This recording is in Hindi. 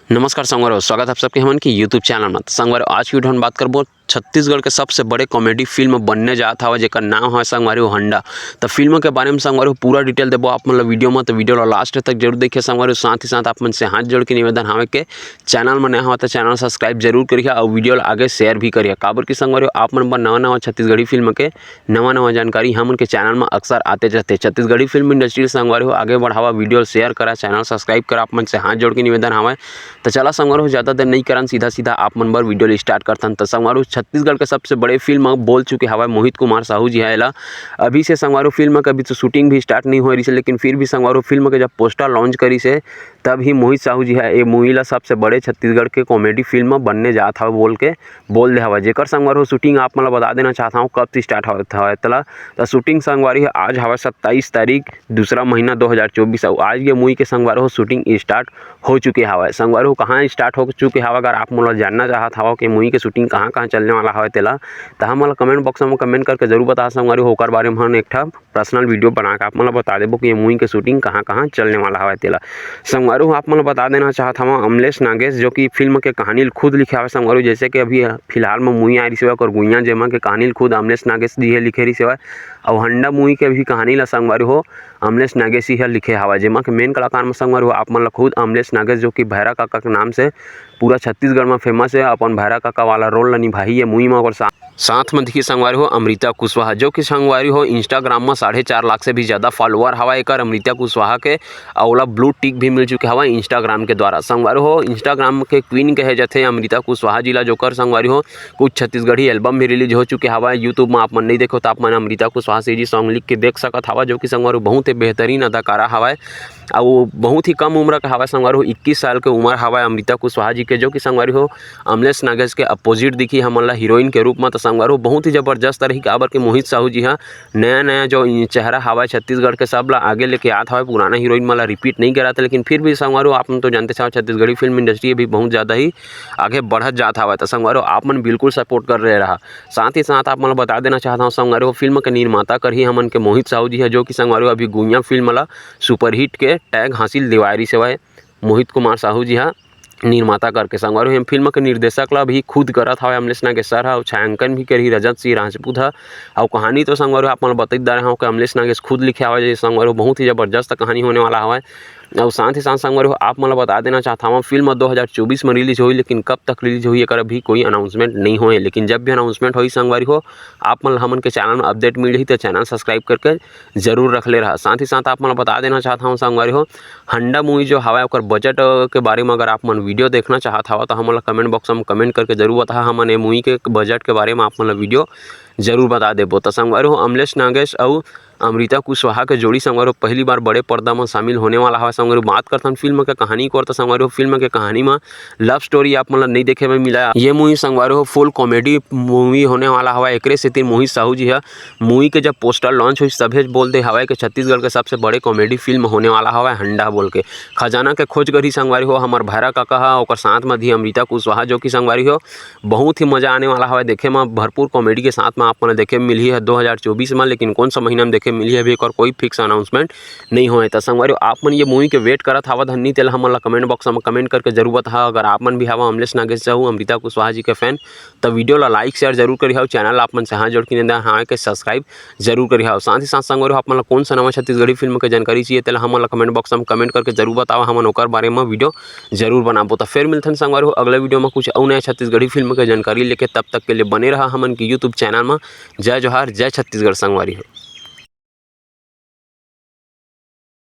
नमस्कार संगवारी, स्वागत है आप सबके हमन की यूट्यूब चैनल में। संगवारी, आज की वीडियो में बात करबो छत्तीसगढ़ के सबसे बड़े कॉमेडी फिल्म बनने जात हवे जेकर नाम है संगवारी हंडा। तो फिल्म के बारे में संगवारी पूरा डिटेल देबो आप मन वीडियो में, तो वीडियो ला लास्ट तक जरूर देखिए संगवारी। साथ ही साथ आप मन से हाथ जोड़ के निवेदन हवे के चैनल में नया हो तो चैनल सब्सक्राइब जरूर करिए और वीडियो ला आगे शेयर भी करिए। काबर की संगवारी आप मन पर नवा छत्तीसगढ़ी फिल्म के नवा जानकारी हमन के चैनल में अक्सर आते रहते। छत्तीसगढ़ी फिल्म इंडस्ट्री संगवारी हो आगे बढ़ावा, वीडियो शेयर करा, चैनल सब्सक्राइब करा, आप मन से हाथ जोड़ के निवेदन हवे। तो चला संगवारी हो ज़्यादा देर नहीं करन, सीधा आप मन बर वीडियो स्टार्ट करथन। तो संगवारी छत्तीसगढ़ के सबसे बड़े फिल्म बोल चुके हवा मोहित कुमार साहू जी है। अभी से संगवारी फिल्म का अभी तो शूटिंग भी स्टार्ट नहीं हो रही है, लेकिन फिर भी संगवारी फिल्म के जब पोस्टर लॉन्च करी से तब ही मोहित साहू जी है ये मूवी ला सबसे बड़े छत्तीसगढ़ के कॉमेडी फिल्म बनने जात हवा बोल दे हवा। जेकर संगवारी शूटिंग आप मतलब बता देना चाहता हूँ कब से स्टार्ट होता है। तो शूटिंग संगवारी है आज हवा 27 तारीख दूसरा महीना 2024। आज ये मूवी के संगवारी शूटिंग स्टार्ट हो चुके हवा। संगवारी कहाँ स्टार्ट हो चुके हवा, अगर आप मतलब जानना चाहत हवा कि मूवी के शूटिंग कहाँ चलने वाला है तेला तो हम मतलब कमेंट बॉक्स में कमेंट करके जरूर बता संगवारी होकर बारे में हम एक पर्सनल वीडियो बना के आप मतलब बता देबो कि ये मूवी के शूटिंग कहाँ चलने वाला है तेला। संगवारी आप मतलब बता देना चाहता हूँ अमलेश नागेश जो कि फिल्म के कहानी खुद लिखे हुए संगवारी, जैसे कि अभी फिलहाल में मूवी आ रही सेवा और गुइया जेमा के कहानी खुद अमलेश नागेश जी है लिखे रही सेवा और हंडा मूवी के भी कहानी ला संगवारी हो अमलेश नागेश ही है लिखे हवा। जेमा के मेन कलाकार में संगवारी हो आप मतलब खुद अमलेश नागेश जो कि भैरा काका के नाम से पूरा छत्तीसगढ़ में फेमस है, अपन भैरा काका वाला रोल निभाई है मूवी में। और साथ में देखिए संगवारी हो अमृता कुशवाहा जो कि संगवारी हो इंस्टाग्राम में 4.5 लाख से भी ज़्यादा फॉलोअर हवा। एक अमृता कुशवाहा के अवला ब्लू टिक भी मिल चुके हवा इंस्टाग्राम के द्वारा। संगवारी हो इंस्टाग्राम के क्वीन कहे जाते अमृता कुशवाहा जिला जोकर संगवारी हो कुछ छत्तीसगढ़ी एल्बम भी रिलीज हो चुके हवा। यूट्यूब में आप मन नहीं देखो तो आप मन अमृता कुशवाहा से जी सॉन्ग लिख के देख सकत हवा, जो कि संगवारी बहुत ही बेहतरीन अदाकारा हवा और बहुत ही कम उम्र का हवा। संगवारी हो 21 साल के उम्र हवा अमृता कुशवाहा जी के, जो कि संगवारी हो अमलेश नागेश के अपोजिट दिखी हमला हीरोइन के रूप में। तो संगवारी हो बहुत ही जबरदस्त रही काबर के मोहित साहू जी हाँ नया जो चेहरा हवा छत्तीसगढ़ के सब ला आगे लेके आत हवा, पुराना हीरोइन मला रिपीट नहीं करा था। लेकिन फिर भी संगवारी आप तो जानते चाहो छत्तीसगढ़ी फिल्म इंडस्ट्री भी बहुत ज़्यादा ही आगे बढ़त जाता हवा। तो संगवारी आप मन बिल्कुल सपोर्ट कर रहे रहा। साथ ही साथ आप मतलब बता देना चाहता हूँ संगवारी हो फिल्म के निर्माता कर ही हमन के मोहित साहू जी है, जो कि संगवारी अभी गुइया फिल्म ला सुपरहिट के टैग हासिल दिवारी सेवा मोहित कुमार साहू जी हाँ निर्माता करके। संगवारी हम फिल्म के निर्देशक ला भी खुद करत हवे अमलेश नागेश सर और छायांकन भी करी रजत सिंह राजपूत है और कहानी तो संगवारी आप मन बता दे रहे हो कि अमलेश नागेश खुद लिखे हवे। संगवारी बहुत ही जबरदस्त कहानी होने वाला हवा। और साथ ही साथ संगवारी आप मतलब बता देना चाहता हूँ फिल्म 2024 में रिलीज हुई, लेकिन कब तक रिलीज हुई एक अभी कोई अनाउंसमेंट नहीं हुए। लेकिन जब भी अनाउंसमेंट हुई संगवारी हो आप मतलब हमन के चैनल में अपडेट मिल रही तो चैनल सब्सक्राइब करके जरूर रख ले रहा। साथ ही साथ आप मतलब बता देना चाहता हूँ संगवारी हो हंडा मूवी जो हवा और बजट के बारे में अगर आप मन वीडियो देखना चाहता हो तो हम कमेंट बॉक्स में कमेंट करके जरूर बता हमन मूवी के बजट के बारे में आप मतलब वीडियो जरूर बता देबो। तो संगवारी हो अमलेश नागेश और अमृता कुशवाहा के जोड़ी संगवारी पहली बार बड़े पर्दा में शामिल होने वाला है। संगवारी बात करता हूँ फिल्म के कहानी को, तो संगवारी फिल्म के कहानी में लव स्टोरी आप मतलब नहीं देखे में मिला। ये मूवी संगवारी हो फुल कॉमेडी मूवी होने वाला हवा। एक से मोहित साहू जी है मूवी के जब पोस्टर लॉन्च हुई सभी बोलते हवा कि छत्तीसगढ़ के सबसे बड़े कॉमेडी फिल्म होने वाला हवा हंडा बोल के। खजाना के खोज करी संगवारी हो हमार भैरा काका है और साथ में दी अमृता कुशवाहा, जो कि संगवारी हो बहुत ही मजा आने वाला हवा देखे में। भरपूर कॉमेडी के साथ में आप मन देखे मिली है 2024 में, लेकिन कौन सा महीना में देखे मिली है अभी और कोई फिक्स अनाउंसमेंट नहीं हुआ है। तो संगवारी आप मन ये मूवी के वेट करत हवा धन्नी तेल हमन कमेंट बॉक्स में कमेंट करके जरूर बता। अगर आप मन भी हवा अमलेश नागेश चाहू अमृता कुशवाहा जी के फैन तो वीडियो ला लाइक शेयर जरूर करी हो, चैनल आप मन से हाथ जोड़ के हाँ के सब्सक्राइब जरूर करी हो। साथ ही साथ संगवारी आप मन कौन सा नवा छत्तीसगढ़ी फिल्म के जानकारी चाहिए तेल हमन कमेंट बॉक्स में कमेंट करके जरूर बताओ, हमन ओकर बारे में वीडियो जरूर बनाबो। तो फिर मिलते हैं संगवारी हो अगले वीडियो में कुछ और नया छत्तीसगढ़ी फिल्म के जानकारी लेके। तब तक के लिए बने रहा हमन की यूट्यूब चैनल में। जय जोहार, जय छत्तीसगढ़ संगवारी हो।